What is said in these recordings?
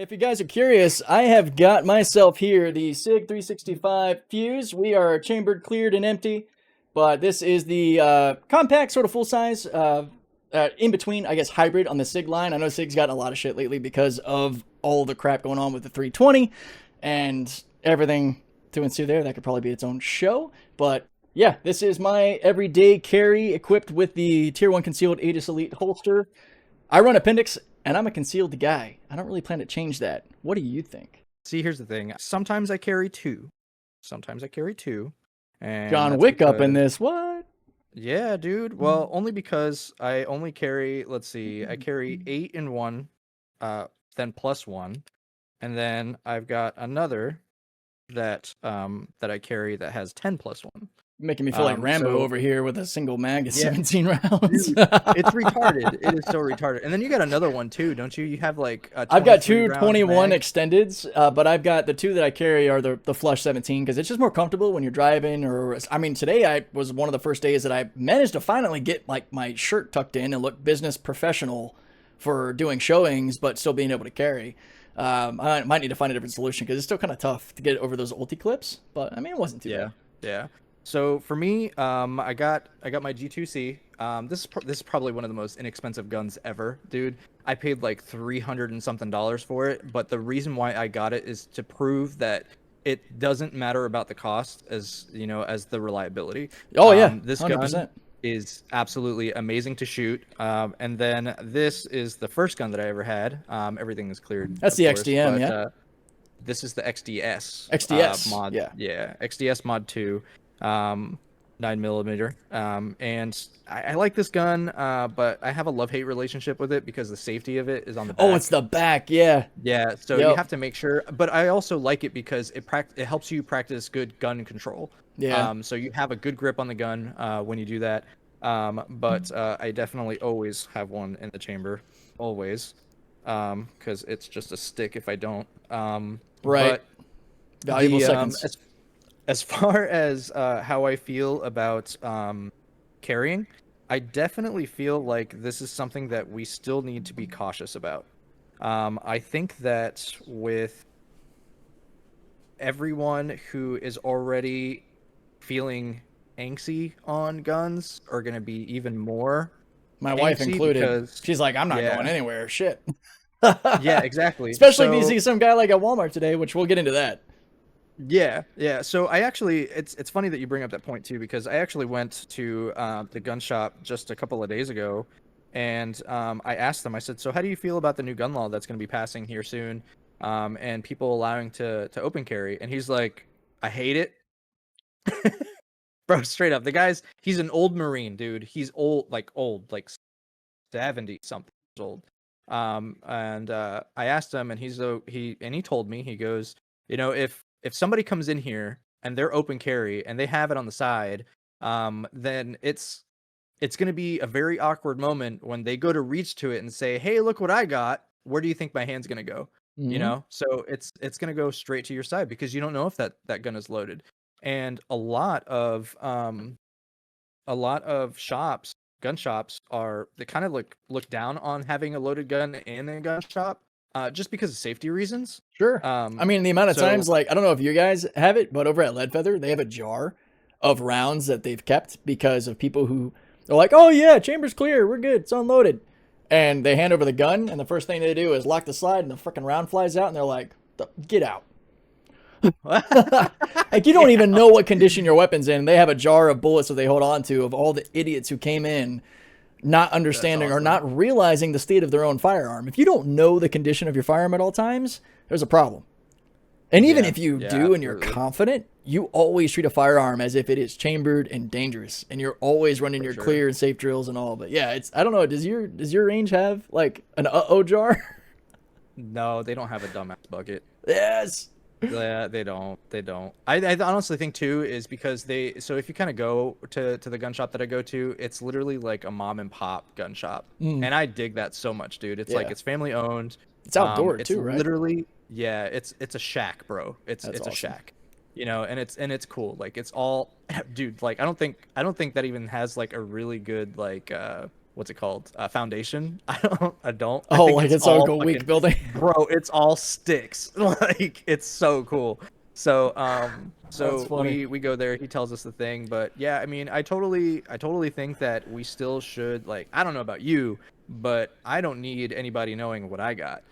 If you guys are curious, I have got myself here the SIG 365 Fuse. We are chambered, cleared, and empty, but this is the compact, sort of full size, in between, I guess, hybrid on the SIG line. I know SIG's gotten a lot of shit lately because of all the crap going on with the 320 and everything to ensue there. That could probably be its own show, but yeah, this is my everyday carry equipped with the Tier 1 Concealed Aegis Elite holster. I run Appendix, and I'm a concealed guy. I don't really plan to change that. What do you think? See, here's the thing. Sometimes I carry two. And John that's Wick up in because- this. What? Yeah, dude. Well, only because I only carry, let's see, I carry 8 in one, then plus one. And then I've got another that I carry that has 10 plus one. Making me feel like Rambo so- over here with a single mag at Yeah. 17 rounds. Dude, it's retarded. It is so retarded. And then you got another one too, don't you? You have like a I've got 23 two round 21 mag. extendeds, but I've got the two that I carry are the flush 17 because it's just more comfortable when you're driving. Or I mean, today I was one of the first days that I managed to finally get like my shirt tucked in and look business professional for doing showings, but still being able to carry. I might need to find a different solution because it's still kind of tough to get over those ulti clips. But I mean, it wasn't too bad. Yeah. So for me, I got my G2C. This is probably one of the most inexpensive guns ever, dude. I paid like $300 and something for it, but the reason why I got it is to prove that it doesn't matter about the cost as the reliability. Oh yeah, this 100%. gun is absolutely amazing to shoot. And then this is the first gun that I ever had. Everything is cleared. That's of the course, XDM, but, yeah. This is the XDS. XDS mod. yeah. XDS mod 2. 9mm. And I like this gun, but I have a love-hate relationship with it because the safety of it is on the back. Oh, it's the back, yeah. Yeah, so Yep. you have to make sure. But I also like it because it helps you practice good gun control. Yeah. So you have a good grip on the gun when you do that. But I definitely always have one in the chamber, always, because it's just a stick if I don't. Right. But Valuable seconds. As far as how I feel about carrying, I definitely feel like this is something that we still need to be cautious about. I think that with everyone who is already feeling angsty on guns are going to be even more My wife angsty included. because- She's like, I'm not yeah. going anywhere. Shit. Yeah, exactly. Especially if you So- see some guy like at Walmart today, which we'll get into that. Yeah. So I actually, it's funny that you bring up that point too, because I actually went to the gun shop just a couple of days ago, and I asked them. I said, "So how do you feel about the new gun law that's going to be passing here soon, and people allowing to open carry?" And he's like, "I hate it." Bro, straight up, he's an old Marine, dude. He's old, like 70 something years old. And I asked him, and he told me, he goes, if somebody comes in here and they're open carry and they have it on the side, then it's going to be a very awkward moment when they go to reach to it and say, "Hey, look what I got. Where do you think my hand's going to go?" Mhm. So it's going to go straight to your side because you don't know if that gun is loaded. And a lot of gun shops they kind of look down on having a loaded gun in a gun shop, just because of safety reasons. Sure. I mean, the amount of times, like, I don't know if you guys have it, but over at Lead Feather, they have a jar of rounds that they've kept because of people who are like, "Oh yeah, chamber's clear, we're good, it's unloaded," and they hand over the gun, and the first thing they do is lock the slide, and the freaking round flies out, and they're like, "Get out." Like, you don't even know what condition your weapon's in. They have a jar of bullets that they hold on to of all the idiots who came in not understanding or not realizing the state of their own firearm. If you don't know the condition of your firearm at all times, there's a problem. And even if you do and you're confident, you always treat a firearm as if it is chambered and dangerous, and you're always running your clear and safe drills and all. But yeah, I don't know. Does your range have like an jar? No, they don't have a dumbass bucket. Yes. Yeah, they don't. I honestly think too is because so if you kind of go to the gun shop that I go to, it's literally like a mom and pop gun shop, and I dig that so much, dude. It's like it's family owned. It's outdoor too, right? Literally, yeah. It's a shack, bro. It's awesome. a shack, and it's cool. Like it's all, dude. Like I don't think that even has like a really good like what's it called? Foundation. I don't. I Oh, think like it's all like a weak building. bro, it's all sticks. Like it's so cool. So That's funny. we go there. He tells us the thing, but yeah, I mean, I totally think that we still should, like, I don't know about you, but I don't need anybody knowing what I got.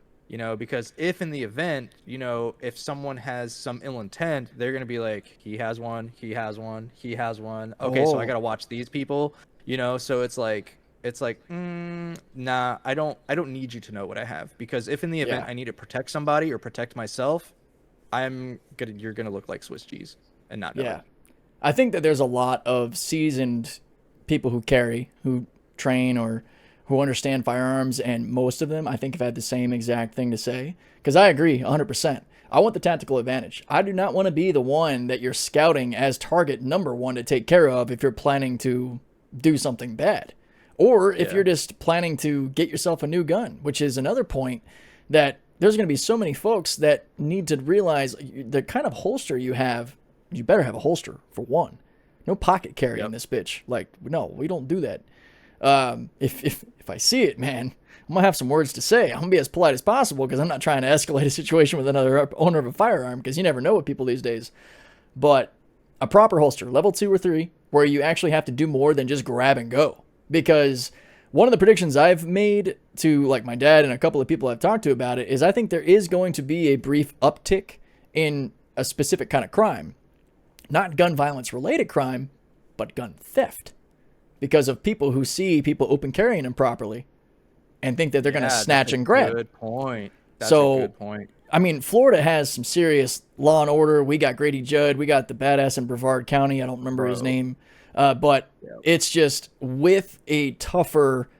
Because if in the event, if someone has some ill intent, they're gonna be like, he has one, he has one, he has one. Okay, so I Oh. gotta watch these people. So it's like, nah, I don't need you to know what I have, because if in the event Yeah. I need to protect somebody or protect myself, you're gonna look like Swiss cheese and not know it. Yeah. I think that there's a lot of seasoned people who carry, who train, or who understand firearms, and most of them, I think, have had the same exact thing to say. Because I agree 100%. I want the tactical advantage. I do not want to be the one that you're scouting as target number one to take care of if you're planning to do something bad. Or if Yeah. you're just planning to get yourself a new gun, which is another point that there's going to be so many folks that need to realize the kind of holster you have. You better have a holster, for one. No pocket carry in Yep. this bitch. Like, no, we don't do that. If I see it, man, I'm gonna have some words to say. I'm gonna be as polite as possible because I'm not trying to escalate a situation with another owner of a firearm, because you never know with people these days. But a proper holster, level 2 or 3, where you actually have to do more than just grab and go. Because one of the predictions I've made to, like, my dad and a couple of people I've talked to about it is I think there is going to be a brief uptick in a specific kind of crime. Not gun violence related crime, but gun theft. Because of people who see people open carrying them properly and think that they're going to Yeah, snatch that's a and grab. good point. That's a So, good point. I mean, Florida has some serious law and order. We got Grady Judd. We got the badass in Brevard County. I don't remember his Bro. name. But Yep. it's just with a tougher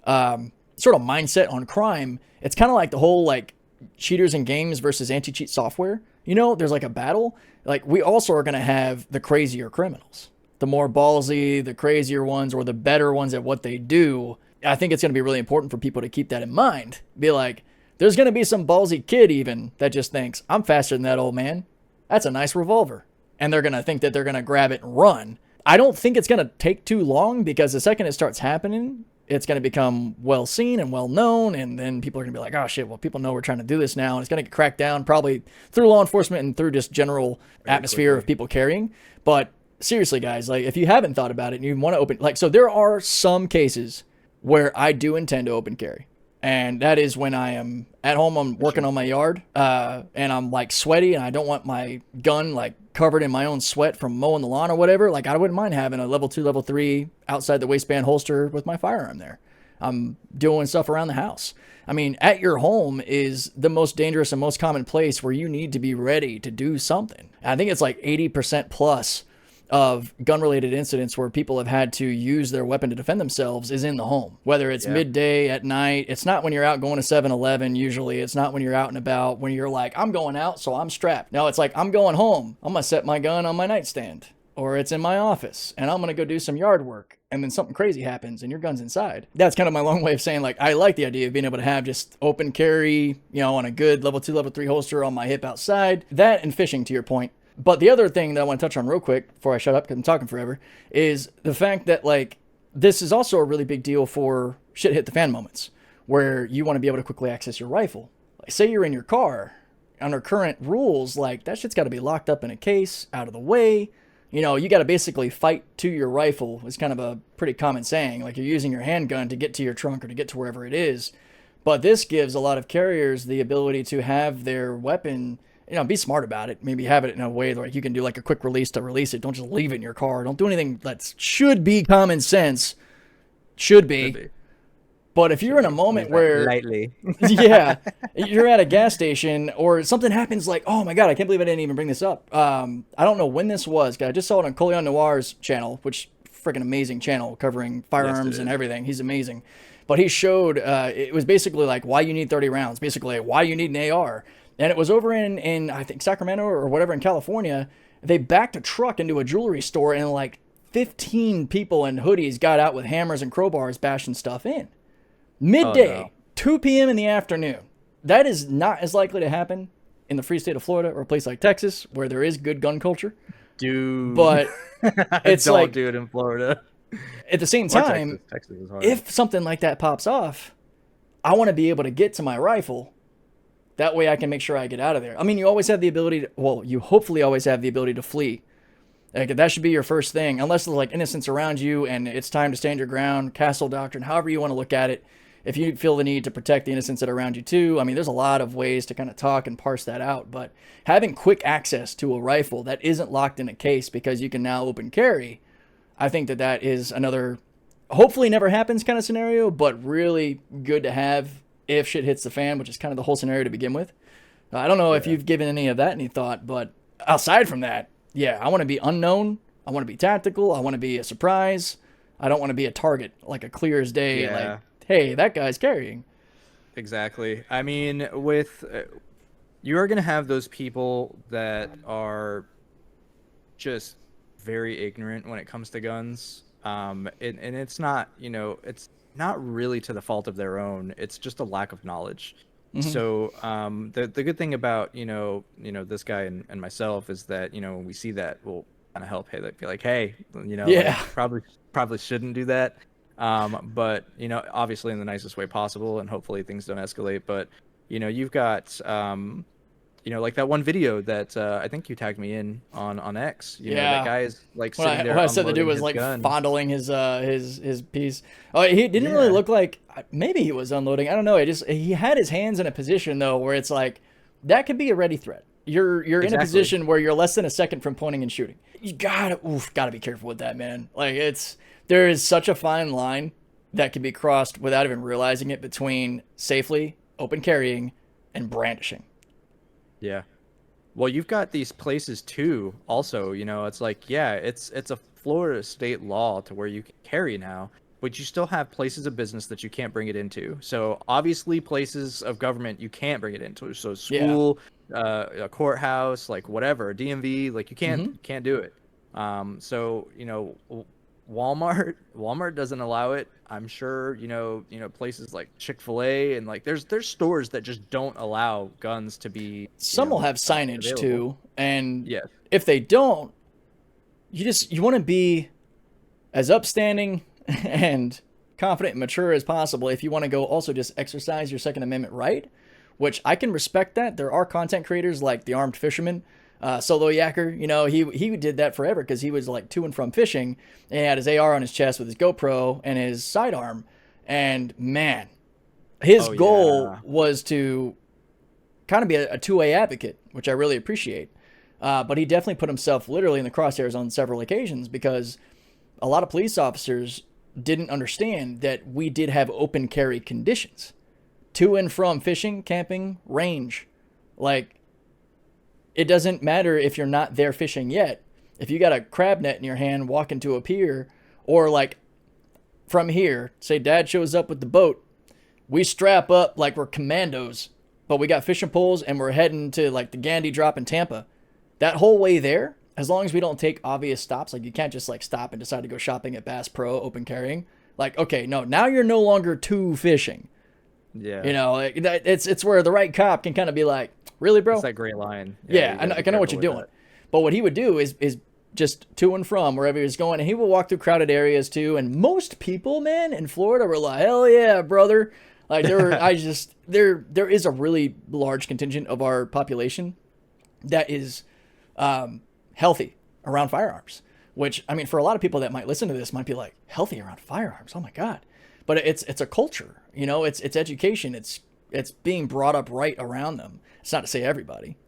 sort of mindset on crime. It's kind of like the whole, like, cheaters in games versus anti-cheat software. There's like a battle. Like, we also are going to have the crazier criminals. The more ballsy, the crazier ones, or the better ones at what they do. I think it's going to be really important for people to keep that in mind. Be like, there's going to be some ballsy kid even that just thinks, I'm faster than that old man. That's a nice revolver. And they're going to think that they're going to grab it and run. I don't think it's going to take too long, because the second it starts happening, it's going to become well seen and well known. And then people are going to be like, oh shit, well, people know we're trying to do this now. And it's going to get cracked down probably through law enforcement and through just general atmosphere quickly. of people carrying. But seriously, guys, like, if you haven't thought about it and you want to open, like, so there are some cases where I do intend to open carry. And that is when I am at home, I'm working on my yard, and I'm like sweaty and I don't want my gun like covered in my own sweat from mowing the lawn or whatever. Like, I wouldn't mind having a level 2, level 3 outside the waistband holster with my firearm there. I'm doing stuff around the house. I mean, at your home is the most dangerous and most common place where you need to be ready to do something. I think it's like 80% plus of gun-related incidents where people have had to use their weapon to defend themselves is in the home. Whether it's midday, at night, it's not when you're out going to 7-Eleven usually. It's not when you're out and about, when you're like, I'm going out, so I'm strapped. No, it's like, I'm going home. I'm going to set my gun on my nightstand. Or it's in my office, and I'm going to go do some yard work. And then something crazy happens, and your gun's inside. That's kind of my long way of saying, like, I like the idea of being able to have just open carry, on a good level 2, level 3 holster on my hip outside. That and fishing, to your point. But the other thing that I want to touch on real quick before I shut up, because I'm talking forever, is the fact that, like, this is also a really big deal for shit hit the fan moments, where you want to be able to quickly access your rifle. Like, say you're in your car, under current rules, like, that shit's got to be locked up in a case, out of the way. You got to basically fight to your rifle. It's kind of a pretty common saying. Like, you're using your handgun to get to your trunk or to get to wherever it is. But this gives a lot of carriers the ability to have their weapon, be smart about it. Maybe have it in a way that, like, you can do like a quick release to release it. Don't just leave it in your car. Don't do anything that should be common sense. Should be. But if you're in a moment where, lightly, yeah, you're at a gas station or something happens, like, oh my God, I can't believe I didn't even bring this up. I don't know when this was. I just saw it on Coleon Noir's channel, which freaking amazing channel covering firearms and everything. He's amazing. But he showed, it was basically like why you need 30 rounds, basically why you need an AR. And it was over in I think Sacramento or whatever in California. They backed a truck into a jewelry store and like 15 people in hoodies got out with hammers and crowbars bashing stuff in. Midday, 2 p.m. in the afternoon. That is not as likely to happen in the free state of Florida or a place like Texas where there is good gun culture. Dude. But it's don't like, do it in Florida. At the same Or time, Texas is hard. if something like that pops off, I want to be able to get to my rifle. That way I can make sure I get out of there. I mean, you always have the ability to, well, you hopefully always have the ability to flee. Like, that should be your first thing, unless there's like innocents around you and it's time to stand your ground, castle doctrine, however you want to look at it. If you feel the need to protect the innocents that are around you too, I mean, there's a lot of ways to kind of talk and parse that out. But having quick access to a rifle that isn't locked in a case because you can now open carry, I think that that is another, hopefully never happens kind of scenario, but really good to have if shit hits the fan, which is kind of the whole scenario to begin with. I don't know if you've given any of that any thought, but aside from that, yeah, I want to be unknown. I want to be tactical. I want to be a surprise. I don't want to be a target, like a clear as day. Yeah. Like, hey, that guy's carrying. Exactly. I mean, with you are going to have those people that are just very ignorant when it comes to guns. And it's not, it's not really to the fault of their own. It's just a lack of knowledge. So the good thing about this guy and myself is that when we see that, we'll kind of help. Hey, like, be like, hey, like, probably shouldn't do that. But obviously in the nicest way possible, and hopefully things don't escalate. But you've got like that one video that I think you tagged me in on X. That guy is like sitting there. What I said the dude was like fondling his piece. Oh, he didn't really look like, maybe he was unloading. I don't know. He had his hands in a position though where it's like that could be a ready threat. You're in a position where you're less than a second from pointing and shooting. You gotta be careful with that, man. Like, there is such a fine line that can be crossed without even realizing it between safely open carrying and brandishing. Yeah. Well, you've got these places too. Also, it's like, it's a Florida state law to where you can carry now, but you still have places of business that you can't bring it into. So obviously places of government you can't bring it into. So school, a courthouse, like whatever, a DMV, like you can't do it. So, Walmart doesn't allow it. I'm sure, places like Chick-fil-A and like there's stores that just don't allow guns to be. Some will have signage available too, and if they don't, you want to be as upstanding and confident and mature as possible. If you want to go also just exercise your Second Amendment right, which I can respect that. There are content creators like the Armed Fisherman. Solo Yacker, he did that forever because he was like to and from fishing and he had his AR on his chest with his GoPro and his sidearm. And man, his goal was to kind of be a 2A advocate, which I really appreciate. But he definitely put himself literally in the crosshairs on several occasions because a lot of police officers didn't understand that we did have open carry conditions to and from fishing, camping, range. Like, it doesn't matter if you're not there fishing yet. If you got a crab net in your hand walking to a pier, or like from here, say dad shows up with the boat, we strap up like we're commandos, but we got fishing poles and we're heading to like the Gandhi drop in Tampa. That whole way there, as long as we don't take obvious stops, like you can't just like stop and decide to go shopping at Bass Pro open carrying. Like, okay, no, now you're no longer to fishing. Yeah. It's where the right cop can kind of be like, really, bro? It's that gray line. Yeah, I know what you're doing. That. But what he would do is just to and from wherever he was going, and he would walk through crowded areas too. And most people, man, in Florida were like, hell yeah, brother. Like there is a really large contingent of our population that is healthy around firearms. Which, I mean, for a lot of people that might listen to this might be like, healthy around firearms. Oh my God. But it's a culture, it's education. It's being brought up right around them. It's not to say everybody.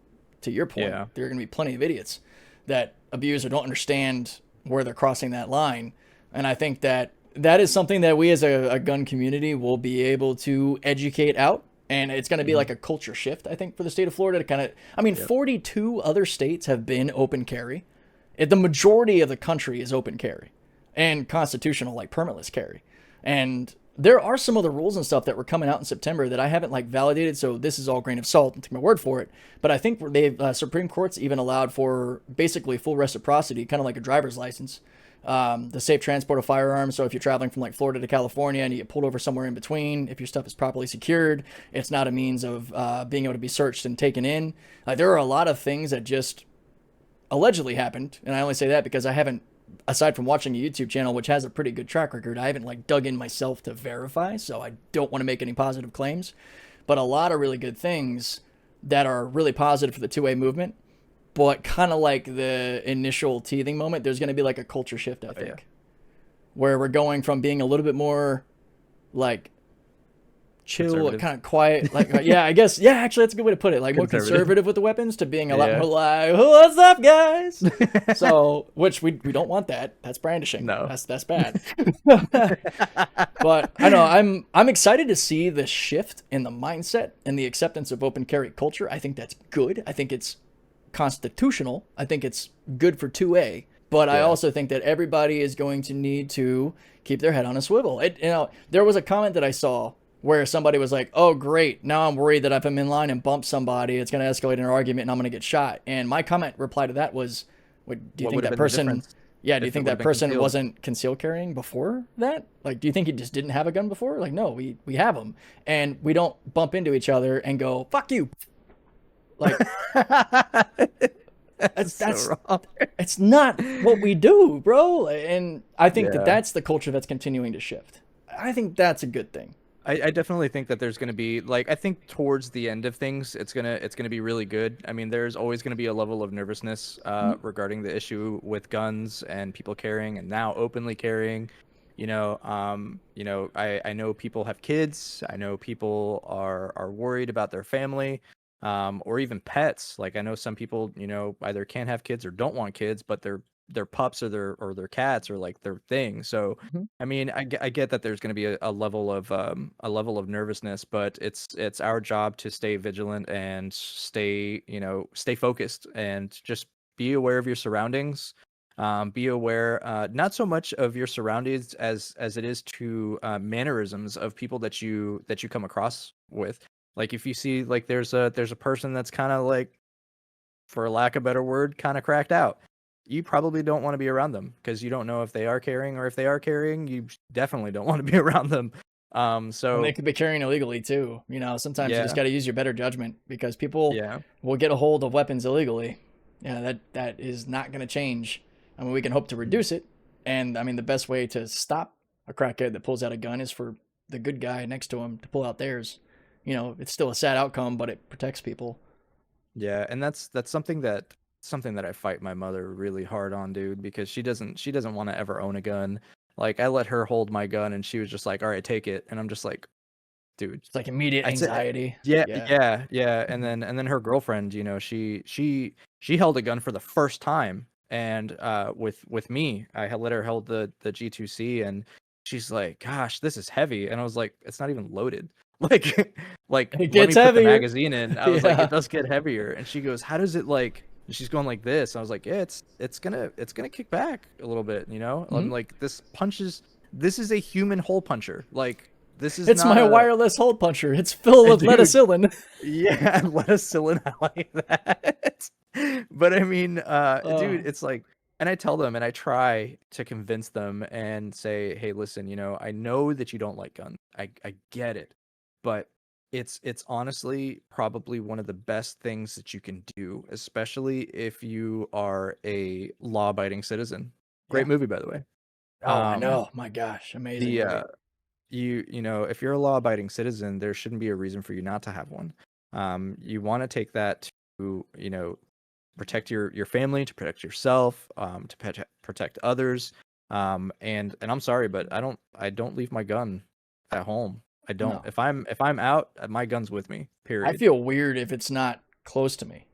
To your point, there are going to be plenty of idiots that abuse or don't understand where they're crossing that line. And I think that is something that we as a gun community will be able to educate out. And it's going to be like a culture shift, I think, for the state of Florida to kind of, 42 other states have been open carry. The majority of the country is open carry and constitutional, like permitless carry. And there are some other rules and stuff that were coming out in September that I haven't like validated. So this is all grain of salt and take my word for it. But I think Supreme Court's even allowed for basically full reciprocity, kind of like a driver's license, the safe transport of firearms. So if you're traveling from like Florida to California and you get pulled over somewhere in between, if your stuff is properly secured, it's not a means of being able to be searched and taken in. There are a lot of things that just allegedly happened. And I only say that because I haven't aside from watching a YouTube channel, which has a pretty good track record, I haven't like dug in myself to verify, so I don't want to make any positive claims. But a lot of really good things that are really positive for the two-way movement, but kind of like the initial teething moment, there's going to be like a culture shift, I think, where we're going from being a little bit more like chill, kind of quiet, like yeah, I guess, yeah, actually that's a good way to put it, like more conservative with the weapons, to being a lot more like, what's up guys? So which we don't want that. That's brandishing. No, that's bad. But I know I'm excited to see the shift in the mindset and the acceptance of open carry culture. I think that's good. I think it's constitutional. I think it's good for 2A. But I also think that everybody is going to need to keep their head on a swivel. There was a comment that I saw where somebody was like, oh, great, now I'm worried that if I'm in line and bump somebody, it's going to escalate an argument and I'm going to get shot. And my comment reply to that was, do you think that person, do you think that person wasn't concealed carrying before that? Like, do you think he just didn't have a gun before? Like, no, we have them. And we don't bump into each other and go, fuck you. Like, that's so wrong. It's not what we do, bro. And I think that's the culture that's continuing to shift. I think that's a good thing. I definitely think that there's going to be, like, I think towards the end of things, it's gonna be really good. I mean, there's always going to be a level of nervousness regarding the issue with guns and people carrying, and now openly carrying. I know people have kids. I know people are worried about their family, or even pets. Like, I know some people, either can't have kids or don't want kids, but their pups or their cats are like their thing. So I mean, I get that there's going to be a level of nervousness, but it's our job to stay vigilant and stay focused, and just be aware of your surroundings. Be aware, not so much of your surroundings as it is to mannerisms of people that you come across with. Like, if you see, like, there's a person that's kind of, like, for lack of a better word, kind of cracked out, you probably don't want to be around them, because you don't know if they are carrying, or if they are carrying, you definitely don't want to be around them. So and they could be carrying illegally too. Sometimes you just got to use your better judgment, because people will get a hold of weapons illegally. That is not going to change. I mean, we can hope to reduce it. And I mean, the best way to stop a crackhead that pulls out a gun is for the good guy next to him to pull out theirs. It's still a sad outcome, but it protects people. Yeah. And that's something that I fight my mother really hard on, dude, because she doesn't want to ever own a gun. Like, I let her hold my gun and she was just like, all right, take it. And I'm just like, dude, it's like immediate anxiety. Yeah. And then her girlfriend, she held a gun for the first time. And with me, I let her hold the G2C, and she's like, gosh, this is heavy. And I was like, it's not even loaded. Like it gets heavier. Put the magazine in. I was like, it does get heavier. And she goes, how does it, like, she's going like this. I was like, yeah, it's gonna kick back a little bit, I'm like, this is a human hole puncher. Like, it's not my wireless hole puncher. It's filled with lettucillin. Yeah, lettucillin. I like that. But I mean, dude, it's like, and I tell them, and I try to convince them and say, hey, listen, I know that you don't like guns. I get it, but it's honestly probably one of the best things that you can do, especially if you are a law-abiding citizen. Great movie, by the way. Oh, I know. My gosh, amazing. If you're a law-abiding citizen, there shouldn't be a reason for you not to have one. You want to take that to, protect your family, to protect yourself, to protect others. And I'm sorry, but I don't leave my gun at home. I don't. No. If I'm out, my gun's with me. Period. I feel weird if it's not close to me.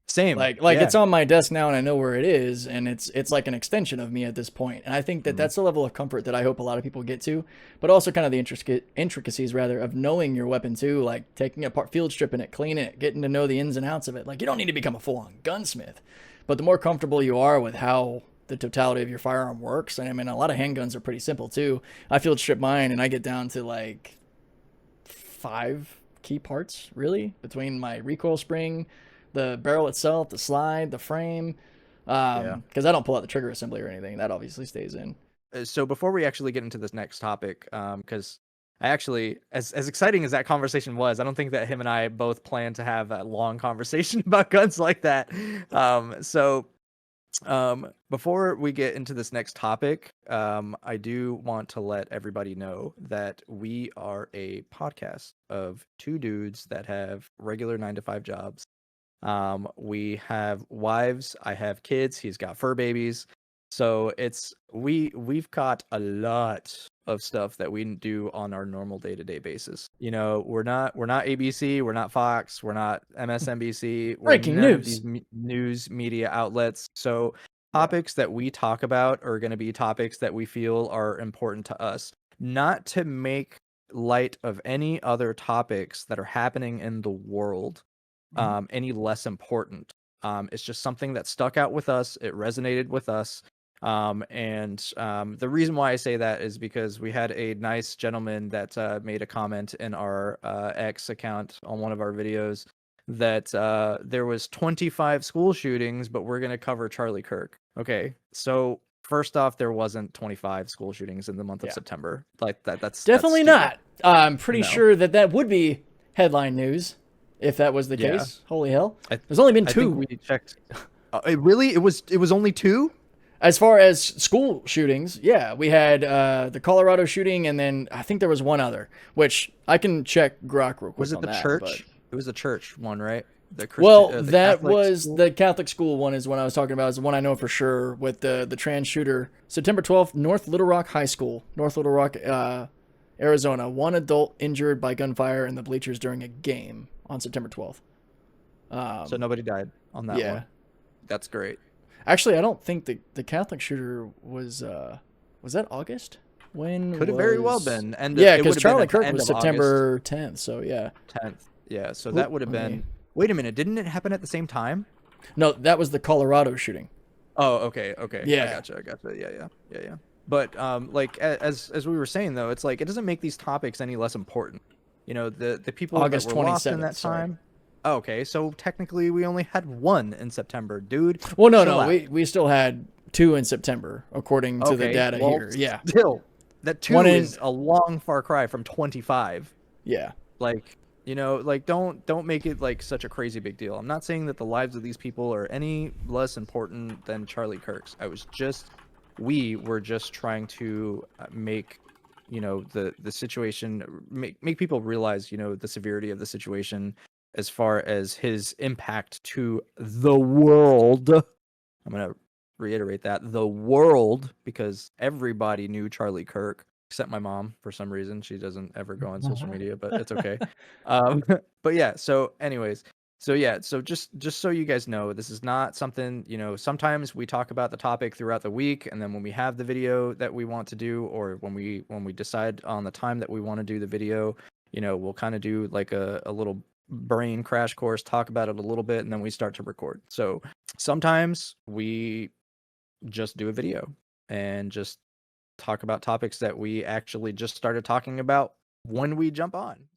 Same. Like it's on my desk now and I know where it is, and it's like an extension of me at this point. And I think that that's a level of comfort that I hope a lot of people get to, but also kind of the intricacies rather of knowing your weapon too, like taking it apart, field stripping it, cleaning it, getting to know the ins and outs of it. Like, you don't need to become a full-on gunsmith, but the more comfortable you are with how the totality of your firearm works. And I mean, a lot of handguns are pretty simple too. I field strip mine and I get down to like 5 key parts really, between my recoil spring, the barrel itself, the slide, the frame, because I don't pull out the trigger assembly or anything. That obviously stays in. So before we actually get into this next topic, because I actually, as exciting as that conversation was, I don't think that him and I both plan to have a long conversation about guns like that. So Before we get into this next topic, I do want to let everybody know that we are a podcast of two dudes that have regular 9 to 5 jobs. We have wives. I have kids. He's got fur babies. So we've got a lot of stuff that we do on our normal day-to-day basis. You know, we're not ABC, we're not Fox, we're not MSNBC, we're Breaking none of news. these news media outlets. So topics that we talk about are going to be topics that we feel are important to us, not to make light of any other topics that are happening in the world any less important. It's just something that stuck out with us. It resonated with us. The reason why I say that is because we had a nice gentleman that made a comment in our X account on one of our videos that there was 25 school shootings, but we're going to cover Charlie Kirk. Okay, so first off, there wasn't 25 school shootings in the month of September. Like that's Definitely stupid. not. I'm pretty No. sure that would be headline news if that was the Yeah. case. Holy hell! There's only been I 2. think we checked. It was only 2. As far as school shootings, yeah, we had the Colorado shooting, and then I think there was one other, which I can check Grok real quick. Was it on the that, church? but- It was the church one, right? The Well, the that Catholic was school? the Catholic school one. Is one I was talking about. Is the one I know for sure with the trans shooter. September 12th, North Little Rock High School, North Little Rock, Arizona. One adult injured by gunfire in the bleachers during a game on September 12th. So nobody died on that yeah. one. That's great. Actually, I don't think the Catholic shooter was that August? When Could have very well was- been. And Yeah, it because would have been Charlie at the Kirk end was of August September 10th. So yeah. 10th. Yeah, so Oop, that would have let me- been. Wait a minute, didn't it happen at the same time? No, that was the Colorado shooting. Oh, okay. Yeah. I gotcha. Yeah. But like as we were saying though, it's like it doesn't make these topics any less important. You know, the people August that were lost in 27th, that sorry. time. Oh, okay, so technically we only had one in September, dude. Well, no, Chill out. we still had 2 in September according to the Okay, data well, here. Yeah, Still, that 2 One in- is a long far cry from 25. yeah. Like, you know, like don't make it like such a crazy big deal. I'm not saying that the lives of these people are any less important than Charlie Kirk's. We were just trying to make, you know, the situation, make people realize, you know, the severity of the situation as far as his impact to the world. I'm gonna reiterate that, the world, because everybody knew Charlie Kirk except my mom for some reason. She doesn't ever go on social media, but it's okay. But yeah, so anyways, so yeah, so just so you guys know, this is not something, you know, sometimes we talk about the topic throughout the week, and then when we have the video that we want to do, or when we decide on the time that we want to do the video, you know, we'll kind of do like a little brain crash course, talk about it a little bit, and then we start to record. So sometimes we just do a video and just talk about topics that we actually just started talking about when we jump on.